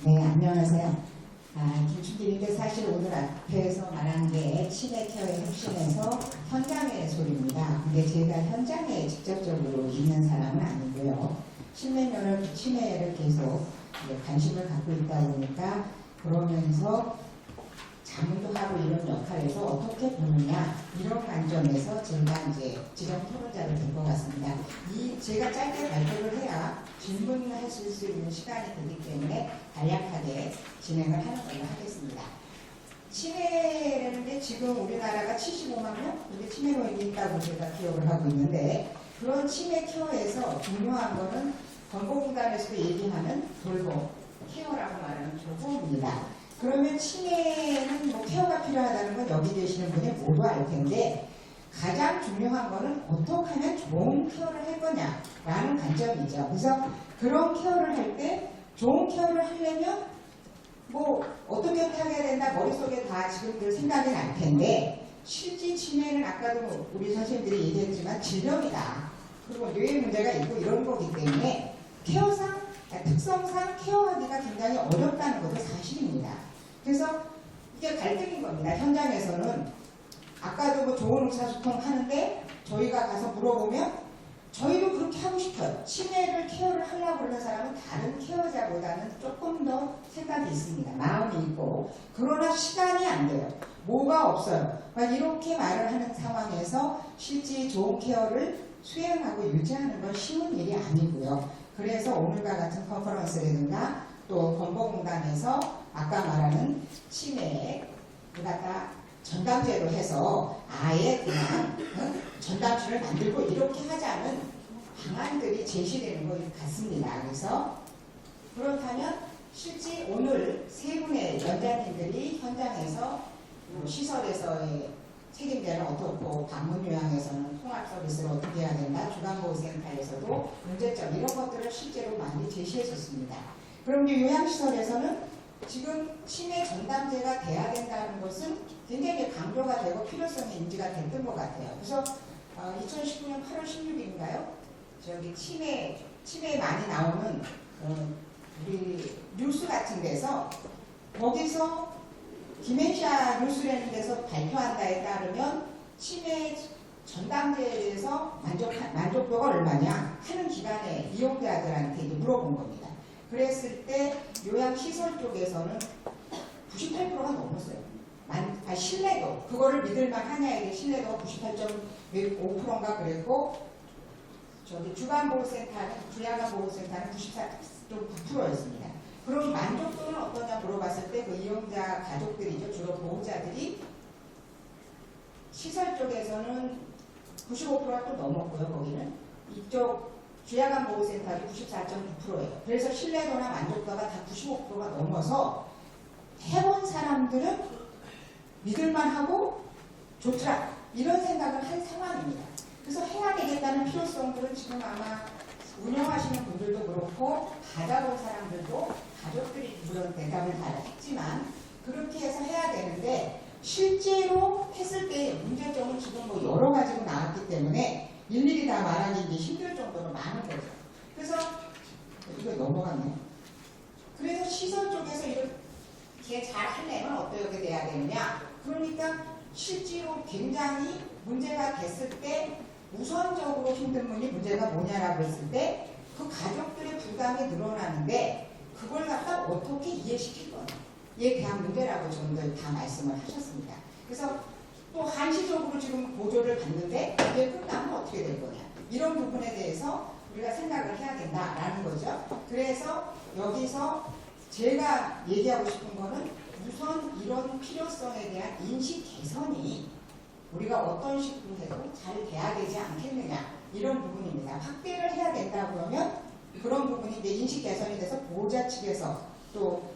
네, 안녕하세요. 김춘길인데 사실 오늘 앞에서 말한 게 치매 케어의 혁신에서 현장의 소리입니다. 근데 제가 현장에 직접적으로 있는 사람은 아니고요. 십몇 치매를 계속 관심을 갖고 있다 보니까 그러면서 자문도 하고 이런 역할에서 어떻게 보느냐 이런 관점에서 제가 이제 지정 토론자를 된 것 같습니다. 제가 짧게 발표를 해야 질문하실 수 있는 시간이 되기 때문에 간략하게 진행을 하는 걸로 하겠습니다. 치매라는 게 지금 우리나라가 75만 명? 이게 치매노인이 있다고 제가 기억을 하고 있는데 그런 치매 케어에서 중요한 거는 건강공단에서도 얘기하는 돌봄, 케어라고 말하는 조보입니다. 그러면 치매는 뭐 케어가 필요하다는 건 여기 계시는 분이 모두 알 텐데 가장 중요한 거는 어떻게 하면 좋은 케어를 할 거냐라는 관점이죠. 그래서 그런 케어를 할 때 좋은 케어를 하려면 뭐 어떻게 하게 된다 머릿속에 다 지금들 생각이 날 텐데 실제 치매는 아까도 우리 선생님들이 얘기했지만 질병이다. 그리고 뇌에 문제가 있고 이런 거기 때문에 케어상 특성상 케어하기가 굉장히 어렵다는 것도 사실입니다. 그래서 이게 갈등인 겁니다. 현장에서는 아까도 뭐 좋은 의사소통 하는데 저희가 가서 물어보면 저희도 그렇게 하고 싶어요. 치매를 케어를 하려고 그러는 사람은 다른 케어자보다는 조금 더 생각이 있습니다. 마음이 있고 그러나 시간이 안 돼요. 뭐가 없어요. 이렇게 말을 하는 상황에서 실제 좋은 케어를 수행하고 유지하는 건 쉬운 일이 아니고요. 그래서 오늘과 같은 컨퍼런스라든가 또 건보공단에서 아까 말하는 치매에 갖다 전담제로 해서 아예 그냥 전담실을 만들고 이렇게 하자는 방안들이 제시되는 것 같습니다. 그래서 그렇다면 실제 오늘 세 분의 연자님들이 현장에서 시설에서의 책임자는 어떻고 방문 요양에서는 통합 서비스를 어떻게 해야 된다, 주간보호센터에서도 문제점 이런 것들을 실제로 많이 제시했었습니다. 그럼 이제 요양시설에서는 지금 치매 전담제가 돼야 된다는 것은 굉장히 강조가 되고 필요성이 인지가 됐던 것 같아요. 그래서 2019년 8월 16일인가요? 저기 치매 많이 나오는 우리 뉴스 같은 데서 거기서 디멘시아 뉴스라는 데서 발표한다에 따르면 치매 전담제에 대해서 만족도가 얼마냐 하는 기관의 이용자들한테 물어본 겁니다. 그랬을 때 요양시설 쪽에서는 98%가 넘었어요. 신뢰도, 그거를 믿을만 하냐에 대해 신뢰도가 98.5%인가 그랬고 저기 주간보호센터는, 주야간보호센터는 94.9%였습니다. 그럼 만족도는 어떠냐 물어봤을 때 그 이용자 가족들이죠. 주로 보호자들이 시설 쪽에서는 95%가 또 넘었고요. 거기는 이쪽 주야간보호센터도 94.9%예요. 그래서 신뢰도나 만족도가 다 95%가 넘어서 해본 사람들은 믿을만하고 좋더라 이런 생각을 한 상황입니다. 그래서 해야 되겠다는 필요성들은 지금 아마 운영하시는 분들도 그렇고 받아본 사람들도 가족들이 물론 대답을 다 했지만 그렇게 해서 해야 되는데 실제로 했을 때 문제점은 지금 뭐 여러 가지로 나왔기 때문에 일일이 다 말하기 힘들 정도로 많은 거죠. 그래서 이거 넘어갔네요. 그래서 시설 쪽에서 이렇게 잘 하려면 어떻게 돼야 되느냐. 그러니까 실제로 굉장히 문제가 됐을 때 우선적으로 힘든 분이 문제가 뭐냐라고 했을 때 그 가족들의 부담이 늘어나는데 그걸 갖다 어떻게 이해시킬 거냐에 대한 문제라고 저분들 다 말씀을 하셨습니다. 그래서 또 한시적으로 지금 보조를 받는데 이게 끝나면 어떻게 될 거냐 이런 부분에 대해서 우리가 생각을 해야 된다라는 거죠. 그래서 여기서 제가 얘기하고 싶은 거는 우선 이런 필요성에 대한 인식 개선이 우리가 어떤 식으로 해도 잘 돼야 되지 않겠느냐 이런 부분입니다. 확대를 해야 된다 그러면 그런 부분이 이제 인식 개선이 돼서 보호자 측에서 또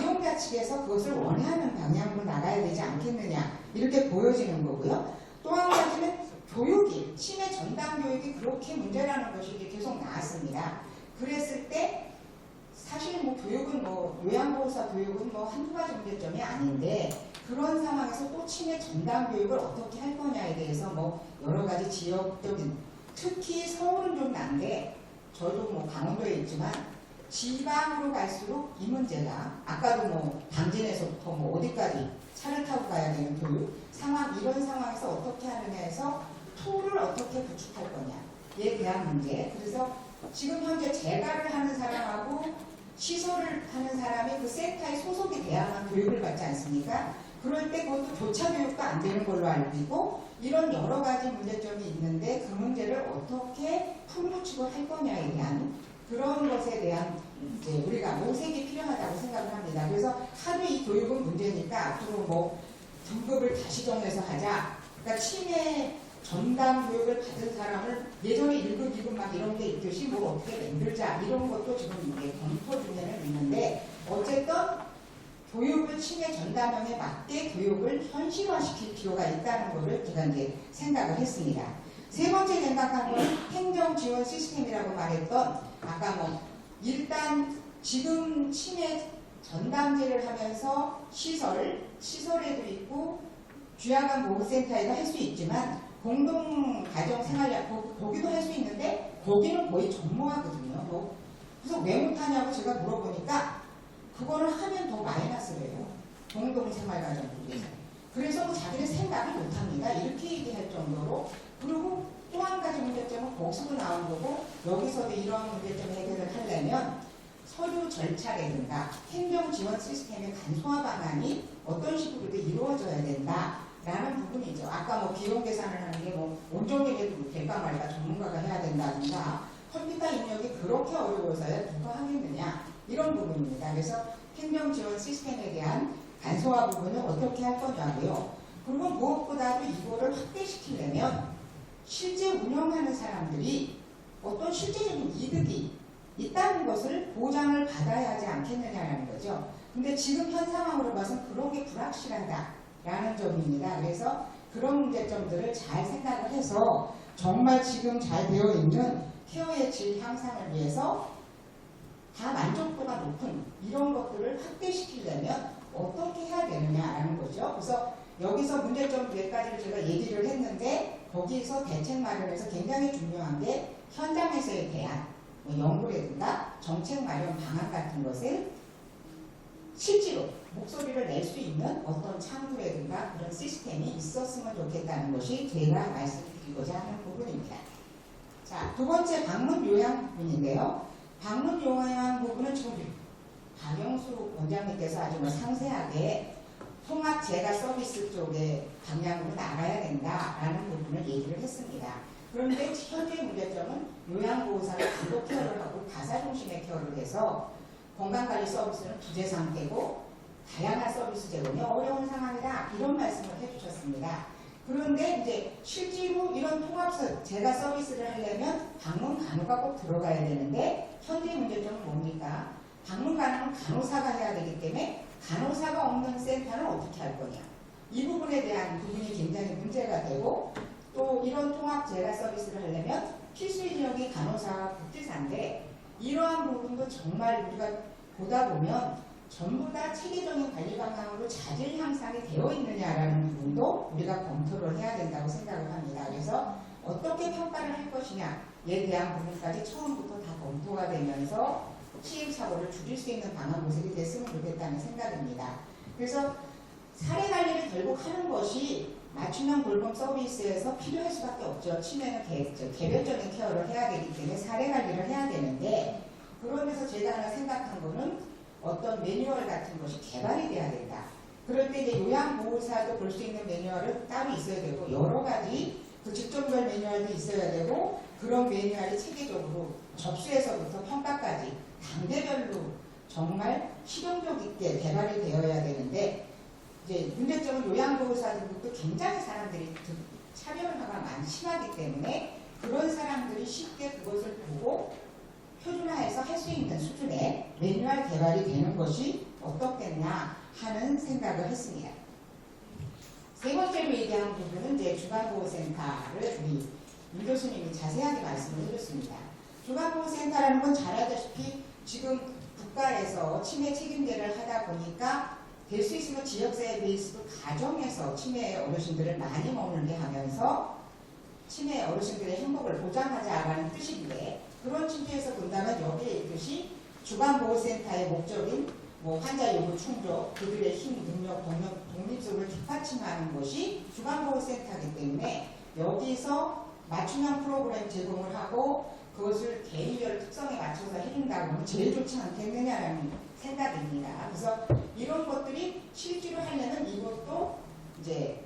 이용자 측에서 그것을 원하는 방향으로 나가야 되지 않겠느냐 이렇게 보여지는 거고요. 또 한 가지는 교육이, 치매 전담 교육이 그렇게 문제라는 것이 계속 나왔습니다. 그랬을 때 사실 뭐 교육은 뭐 요양보호사 교육은 뭐 한두 가지 문제점이 아닌데 그런 상황에서 또 치매 전담 교육을 어떻게 할 거냐에 대해서 뭐 여러 가지 지역적인 특히 서울은 좀 난데 저도 뭐 강원도에 있지만 지방으로 갈수록 이 문제가 아까도 뭐 당진에서부터 뭐 어디까지 차를 타고 가야 되는 교육 상황 이런 상황에서 어떻게 하느냐에서 툴을 어떻게 구축할 거냐에 대한 문제. 그래서 지금 현재 재가를 하는 사람하고 시설을 하는 사람이 그 센터에 소속이 돼야만 교육을 받지 않습니까? 그럴 때 그것도 교차 교육도 안 되는 걸로 알고 있고 이런 여러 가지 문제점이 있는데 그 문제를 어떻게 풀어붙이고 할 거냐에 대한 그런 것에 대한 이제 우리가 모색이 필요하다고 생각을 합니다. 그래서 하루 이 교육은 문제니까 앞으로 뭐 등급을 다시 정해서 하자. 그러니까 치매 전담 교육을 받은 사람을 예전에 1급, 2급 막 이런 게 있듯이 뭘 어떻게 만들자 이런 것도 지금 이게 검토 중에는 있는데 어쨌든 교육을 치매 전담형에 맞게 교육을 현실화시킬 필요가 있다는 것을 제가 이제 생각을 했습니다. 세 번째 생각한 건 행정 지원 시스템이라고 말했던 아까 뭐 일단 지금 치매 전담제를 하면서 시설에도 있고 주야간 보호센터에도 할 수 있지만 공동 가정 생활약 거기도 할 수 있는데 거기는 거의 전무하거든요. 그래서 왜 못하냐고 제가 물어보니까 그거를 하면 더 마이너스래요. 공동 생활 가정국에서. 그래서 뭐 자기는 생각을 못합니다. 이렇게 얘기할 정도로. 그리고 또 한 가지 문제점은 거기서도 나온 거고 여기서도 이런 문제점 해결을 하려면 서류 절차라든가 행정 지원 시스템의 간소화 방안이 어떤 식으로도 이루어져야 된다라는 부분이죠. 아까 뭐 비용 계산을 하는 게 뭐 온종일 해도 될까 말까 전문가가 해야 된다든가 컴퓨터 입력이 그렇게 어려워서야 누가 하겠느냐 이런 부분입니다. 그래서 행정 지원 시스템에 대한 간소화 부분은 어떻게 할 거냐고요. 그리고 무엇보다도 이거를 확대시키려면 실제 운영하는 사람들이 어떤 실제적인 이득이 있다는 것을 보장을 받아야 하지 않겠느냐라는 거죠. 근데 지금 현 상황으로 봐서는 그런 게 불확실하다라는 점입니다. 그래서 그런 문제점들을 잘 생각을 해서 정말 지금 잘 되어 있는 케어의 질 향상을 위해서 다 만족도가 높은 이런 것들을 확대시키려면 어떻게 해야 되느냐라는 거죠. 그래서 여기서 문제점 몇 가지를 제가 얘기를 했는데 거기에서 대책 마련에서 굉장히 중요한 게 현장에서의 대안, 뭐 연구라든가 정책 마련 방안 같은 것을 실제로 목소리를 낼 수 있는 어떤 창구라든가 그런 시스템이 있었으면 좋겠다는 것이 제가 말씀드리고자 하는 부분입니다. 자, 두 번째 방문 요양 부분인데요. 방문 요양 부분은 지금 박영수 원장님께서 아주 뭐 상세하게 통합 재가 서비스 쪽의 방향으로 나가야 된다라는 부분을 얘기를 했습니다. 그런데 현재 문제점은 요양보호사를 단독 케어를 하고 가사 중심의 케어를 해서 건강관리 서비스는 부재 상태고 다양한 서비스 제공이 어려운 상황이다 이런 말씀을 해주셨습니다. 그런데 이제 실제로 이런 통합 재가 서비스를 하려면 방문 간호가 꼭 들어가야 되는데 현재 문제점은 뭡니까? 방문 간호는 간호사가 해야 되기 때문에 간호사가 없는 센터는 어떻게 할 거냐. 이 부분에 대한 부분이 굉장히 문제가 되고 또 이런 통합 재가 서비스를 하려면 필수 인력이 간호사와 복지사인데 이러한 부분도 정말 우리가 보다 보면 전부 다 체계적인 관리 방향으로 자질 향상이 되어 있느냐라는 부분도 우리가 검토를 해야 된다고 생각을 합니다. 그래서 어떻게 평가를 할 것이냐에 대한 부분까지 처음부터 다 검토가 되면서 시행착오를 줄일 수 있는 방안 모색이 됐으면 좋겠다는 생각입니다. 그래서 사례 관리를 결국 하는 것이 맞춤형 돌봄 서비스에서 필요할 수밖에 없죠. 치매는 개별적인 케어를 해야 되기 때문에 사례 관리를 해야 되는데 그러면서 제가 하나 생각한 거는 어떤 매뉴얼 같은 것이 개발이 돼야 된다. 그럴 때 이제 요양보호사도 볼 수 있는 매뉴얼은 따로 있어야 되고 여러 가지 그 직종별 매뉴얼도 있어야 되고 그런 매뉴얼이 체계적으로 접수에서부터 평가까지 단계별로 정말 실용력 있게 개발이 되어야 되는데 이제 문제점은 요양보호사들도 굉장히 사람들이 차별화가 많이 심하기 때문에 그런 사람들이 쉽게 그것을 보고 표준화해서 할 수 있는 수준의 매뉴얼 개발이 되는 것이 어떻겠나 하는 생각을 했습니다. 세 번째로 얘기하는 부분은 이제 주간보호센터를 우리 임 교수님이 자세하게 말씀을 해줬습니다. 주간보호센터라는 건 잘 알다시피 지금 국가에서 치매 책임제를 하다 보니까 될 수 있으면 지역사회 베이스도 가정에서 치매 어르신들을 많이 머물게 하면서 치매 어르신들의 행복을 보장하자라는 뜻인데 그런 취지에서 본다면 여기에 있듯이 주간보호센터의 목적인 뭐 환자 요구 충족, 그들의 힘, 능력, 독립성을 뒷받침하는 것이 주간보호센터이기 때문에 여기서 맞춤형 프로그램 제공을 하고 그것을 개인별 특성에 맞춰서 해준다고 하면 제일 좋지 않겠느냐라는 생각입니다. 그래서 이런 것들이 실제로 하려면 이것도 이제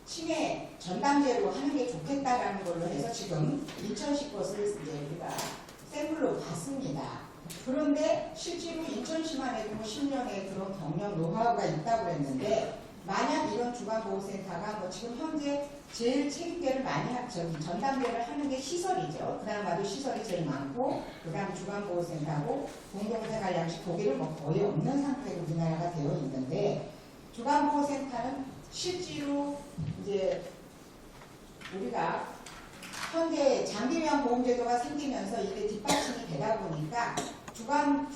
치매 전담제로 하는 게 좋겠다라는 걸로 해서 지금 2010 것을 이제 우리가 샘플로 봤습니다. 그런데 실제로 인천시만 해도 뭐 10년의 그런 경력 노하우가 있다고 했는데 만약 이런 주간보호센터가 뭐 지금 현재 제일 책임제를 많이 전담제를 하는 게 시설이죠. 그나마도 시설이 제일 많고 그 다음 주간보호센터고 공동생활양식 거기를 뭐 거의 없는 상태로 우리나라가 되어 있는데 주간보호센터는 실제로 이제 우리가 현재 장기요양 보험제도가 생기면서 이게 뒷받침이 되다 보니까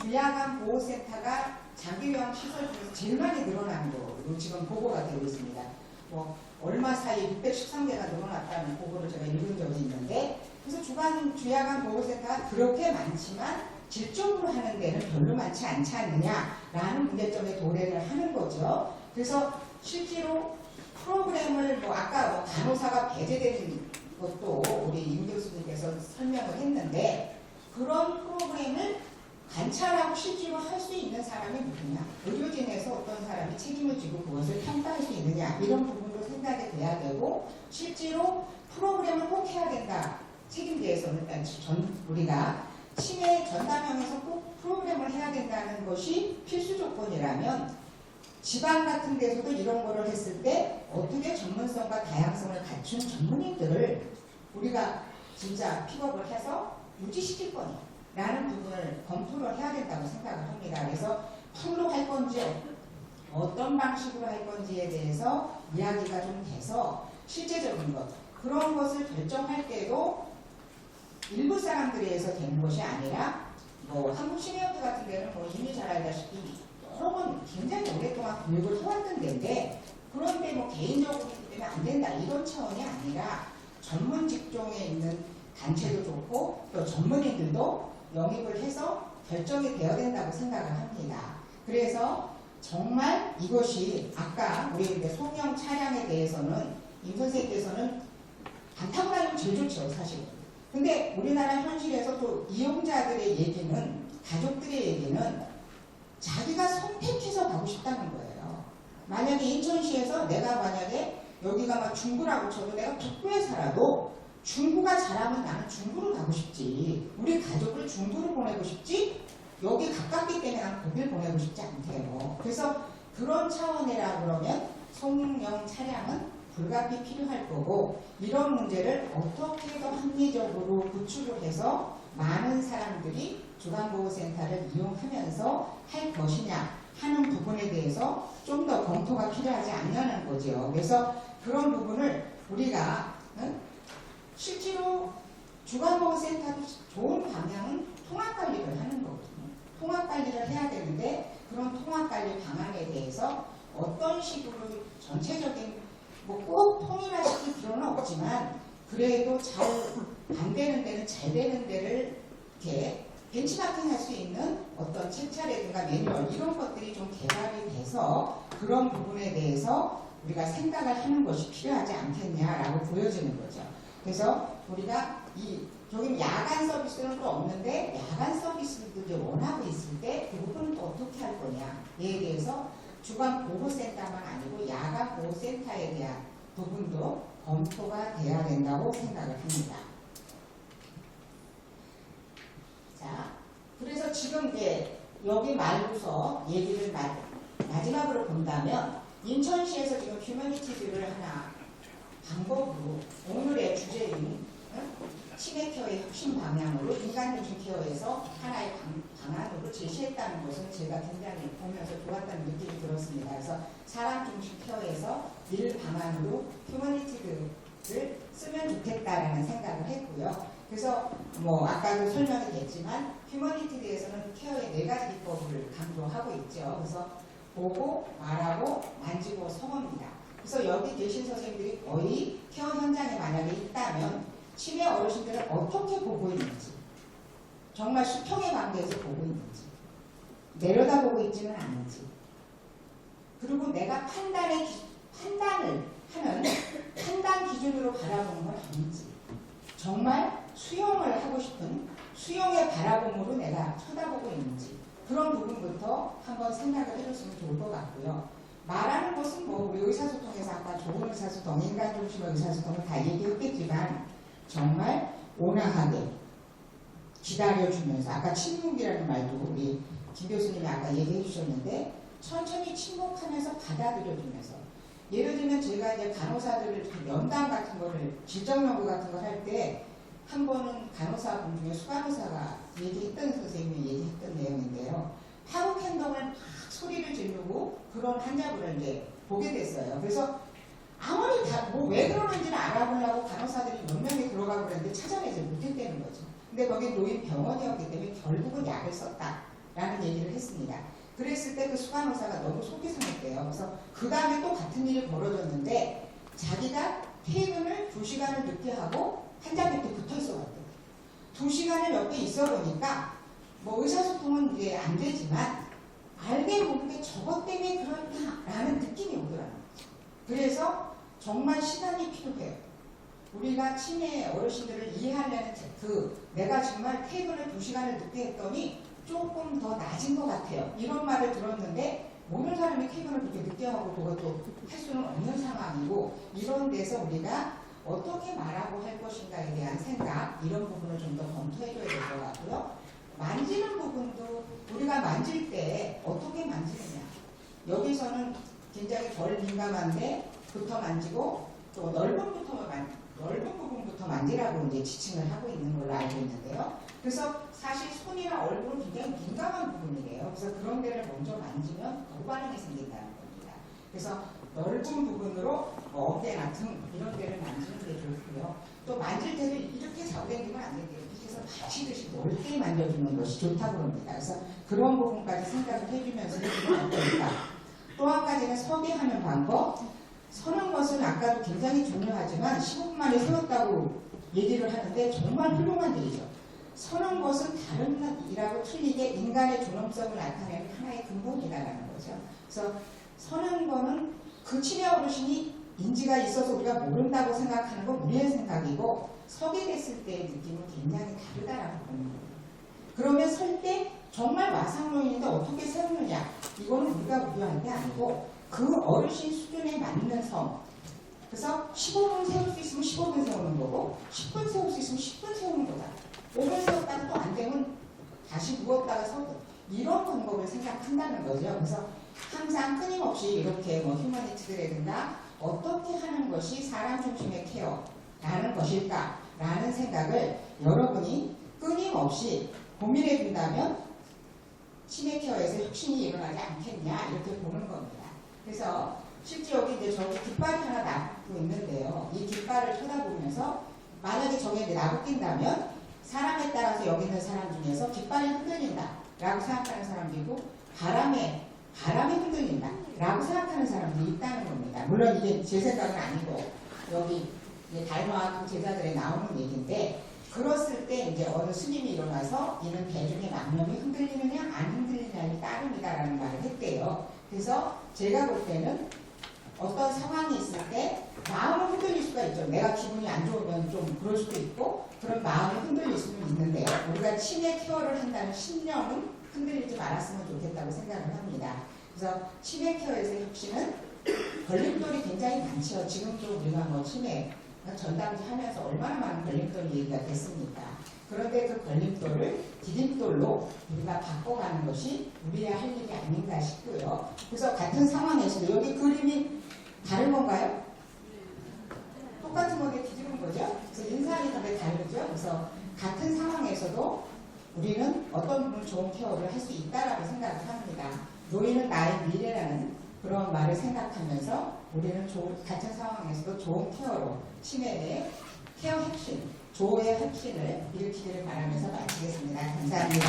주야간 보호센터가 장기요양 시설 중에서 제일 많이 늘어난 거로 지금 보고가 되고 있습니다. 뭐 얼마 사이에 613개가 늘어났다는 보고를 제가 읽은 적이 있는데 그래서 주야간 보호센터가 그렇게 많지만 질적으로 하는 데는 별로 많지 않지 않느냐라는 문제점에 도래를 하는 거죠. 그래서 실제로 프로그램을 뭐 아까 뭐 간호사가 배제되는 것도 우리 임 교수님께서 설명을 했는데 그런 프로그램을 관찰하고 실제로 할 수 있는 사람이 누구냐, 의료진에서 어떤 사람이 책임을 지고 그것을 평가할 수 있느냐 이런 부분도 생각이 돼야 되고 실제로 프로그램을 꼭 해야 된다. 책임제에서는 우리가 치매 전담형에서 꼭 프로그램을 해야 된다는 것이 필수 조건이라면 지방 같은 데서도 이런 거를 했을 때 어떻게 전문성과 다양성을 갖춘 전문인들을 우리가 진짜 픽업을 해서 유지시킬 거냐라는 부분을 검토를 해야 된다고 생각을 합니다. 그래서 풀로 할 건지 어떤 방식으로 할 건지에 대해서 이야기가 좀 돼서 실제적인 것 그런 것을 결정할 때도 일부 사람들에 의해서 되는 것이 아니라 뭐 한국심의협회 같은 데는 뭐 이미 잘 알다시피 여러 번 굉장히 오랫동안 교육을 해왔던 데인데 그런데 뭐 개인적으로 있기 때문에 안 된다 이런 차원이 아니라 전문 직종에 있는 단체도 좋고 또 전문인들도 영입을 해서 결정이 되어야 된다고 생각을 합니다. 그래서 정말 이것이 아까 우리 소형 차량에 대해서는 임 선생님께서는 안 타고 다니면 제일 좋죠 사실. 근데 우리나라 현실에서 또 이용자들의 얘기는 가족들의 얘기는 자기가 선택해서 가고 싶다는 거예요. 만약에 인천시에서 내가 만약에 여기가 막 중구라고 쳐도 내가 북구에 살아도 중구가 잘하면 나는 중구로 가고 싶지. 우리 가족을 중구로 보내고 싶지. 여기 가깝기 때문에 나는 거길 보내고 싶지 않대요. 그래서 그런 차원이라 그러면 성능형 차량은 불가피 필요할 거고 이런 문제를 어떻게 더 합리적으로 구축을 해서 많은 사람들이 주간보호센터를 이용하면서 할 것이냐 하는 부분에 대해서 좀 더 검토가 필요하지 않냐는 거죠. 그래서 그런 부분을 우리가 실제로 주간보호센터도 좋은 방향은 통합관리를 하는 거거든요. 통합관리를 해야 되는데 그런 통합관리 방안에 대해서 어떤 식으로 전체적인 뭐 꼭 통일화시킬 필요는 없지만 그래도 잘 안 되는 데는 잘 되는 데를 이렇게 벤치마킹 할 수 있는 어떤 책자라든가 매뉴얼 이런 것들이 좀 개발이 돼서 그런 부분에 대해서 우리가 생각을 하는 것이 필요하지 않겠냐라고 보여지는 거죠. 그래서 우리가 여기 야간 서비스는 또 없는데 야간 서비스도 이제 원하고 있을 때 그 부분은 또 어떻게 할 거냐에 대해서 주간 보호센터만 아니고 야간 보호센터에 대한 부분도 검토가 돼야 된다고 생각을 합니다. 자, 그래서 지금 이제 여기 말고서 얘기를 마지막으로 본다면 인천시에서 지금 휴머니티즈를 하나 방법으로 오늘의 주제인 치매 케어의 혁신 방향으로 인간중심 케어에서 하나의 방안으로 제시했다는 것은 제가 굉장히 보면서 좋았다는 느낌이 들었습니다. 그래서 사람 중심 케어에서 일 방안으로 휴머니티드를 쓰면 좋겠다라는 생각을 했고요. 그래서 뭐 아까도 설명이 됐지만 휴머니티드에서는 케어의 4가지 기법을 강조하고 있죠. 그래서 보고, 말하고, 만지고, 성어입니다. 그래서 여기 계신 선생님들이 거의 케어 현장에 만약에 있다면 치매 어르신들을 어떻게 보고 있는지 정말 수평의 관계에서 보고 있는지, 내려다보고 있지는 않은지, 그리고 내가 판단을 하는 판단 기준으로 바라보는 건 아닌지, 정말 수용을 하고 싶은 수용의 바라봄으로 내가 쳐다보고 있는지, 그런 부분부터 한번 생각을 해줬으면 좋을 것 같고요. 말하는 것은 뭐 우리 의사소통에서 아까 좋은 의사소통, 인간 중심의 의사소통을 다 얘기했겠지만 정말 온화하게 기다려주면서, 아까 침묵이라는 말도 우리 김 교수님이 아까 얘기해 주셨는데 천천히 침묵하면서 받아들여주면서, 예를 들면 제가 이제 간호사들을 면담 같은 거를 질적 연구 같은 걸 할 때 한 번은 간호사분 중에 수간호사가 얘기했던, 선생님이 얘기했던 내용인데요. 파국 행동을 막 소리를 지르고 그런 환자분을 이제 보게 됐어요. 그래서 아무리 왜 그러는지를 알아보려고 간호사들이 몇 명이 들어가고 그랬는데 찾아내지 못했다는 거죠. 근데 거기 노인 병원이었기 때문에 결국은 약을 썼다라는 얘기를 했습니다. 그랬을 때 그 수간호사가 너무 속이 상했대요. 그래서 그 다음에 또 같은 일이 벌어졌는데 자기가 퇴근을 2시간을 늦게 하고 환자 곁에 붙어 있어 왔대요. 2시간을 옆에 있어 보니까 뭐 의사소통은 이제 안 되지만 알게 모르게 저것 때문에 그런다라는 느낌이 오더라고요. 그래서 정말 시간이 필요해요. 우리가 치매 어르신들을 이해하려는 내가 정말 퇴근을 2시간을 늦게 했더니 조금 더 낮은 것 같아요. 이런 말을 들었는데 모든 사람이 퇴근을 그렇게 늦게 하고 그것도 할 수는 없는 상황이고, 이런 데서 우리가 어떻게 말하고 할 것인가에 대한 생각, 이런 부분을 좀 더 검토해줘야 될 것 같고요. 만지는 부분도 우리가 만질 때 어떻게 만지느냐. 여기서는 굉장히 덜 민감한데 부터 만지고 또 넓은 부분부터 만지라고 이제 지칭을 하고 있는 걸로 알고 있는데요. 그래서 사실 손이나 얼굴은 굉장히 민감한 부분이래요. 그래서 그런 데를 먼저 만지면 거부반응이 생긴다는 겁니다. 그래서 넓은 부분으로 어깨나 등 이런 데를 만지는 게 좋고요. 또 만질 때는 이렇게 잡아당기면 안 되고요. 이렇게 해서 받치듯이 넓게 만져주는 것이 좋다고 합니다. 그래서 그런 부분까지 생각을 해주면서 해주면 어떨까. 또 한 가지는 서게 하는 방법. 서는 것은 아까도 굉장히 중요하지만 15분 만에 세웠다고 얘기를 하는데 정말 훌륭한 일이죠. 서는 것은 다른 일하고 틀리게 인간의 존엄성을 나타내는 하나의 근본이다라는 거죠. 그래서 서는 거는 그 치매 어르신이 인지가 있어서 우리가 모른다고 생각하는 건 우리의 생각이고, 서게 됐을 때의 느낌은 굉장히 다르다라고 보는 거예요. 그러면 설 때 정말 마상노인인데 어떻게 세우느냐, 이거는 우리가 우려할 게 아니고 그 어르신 수준에 맞는 성. 그래서 15분 세울 수 있으면 15분 세우는 거고, 10분 세울 수 있으면 10분 세우는 거다. 5분 세웠다가 또 안 되면 다시 누웠다가 서고, 이런 방법을 생각한다는 거죠. 그래서 항상 끊임없이 이렇게 뭐 휴머니티드라든가 어떻게 하는 것이 사람 중심의 케어라는 것일까라는 생각을 여러분이 끊임없이 고민해 준다면 치매 케어에서 혁신이 일어나지 않겠냐, 이렇게 보는 겁니다. 그래서 실제 여기 이제 저기 깃발이 하나 나고 있는데요. 이 깃발을 쳐다보면서 만약에 저게 나고 낀다면 사람에 따라서 여기 있는 사람 중에서 깃발이 흔들린다라고 생각하는 사람도 있고, 바람에 흔들린다라고 생각하는 사람들이 있다는 겁니다. 물론 이게 제 생각은 아니고 여기 달마학 제자들에 나오는 얘기인데, 그랬을 때 이제 어느 스님이 일어나서 이는 대중의 망념이 흔들리느냐 안 흔들리느냐에 따름이다라는 말을 했대요. 그래서 제가 볼 때는 어떤 상황이 있을 때 마음은 흔들릴 수가 있죠. 내가 기분이 안 좋으면 좀 그럴 수도 있고, 그런 마음이 흔들릴 수는 있는데요. 우리가 치매 케어를 한다는 신념은 흔들리지 말았으면 좋겠다고 생각을 합니다. 그래서 치매 케어에서 혁신은 걸림돌이 굉장히 많죠. 지금도 우리가 뭐 치매 전담지 하면서 얼마나 많은 걸림돌 얘기가 됐습니까? 그런데 그 걸림돌을 디딤돌로 우리가 바꿔가는 것이 우리의 할 일이 아닌가 싶고요. 그래서 같은 상황에서도 여기 그림이 다른 건가요? 똑같은 건데 뒤집은 거죠? 그래서 인상이 근데 다르죠? 그래서 같은 상황에서도 우리는 어떤 부분 좋은 케어를 할 수 있다라고 생각을 합니다. 노인은 나의 미래라는 그런 말을 생각하면서 우리는 같은 상황에서도 좋은 케어로 치매의 케어 혁신, 조의 혁신을 일으키기를 바라면서 마치겠습니다. 감사합니다.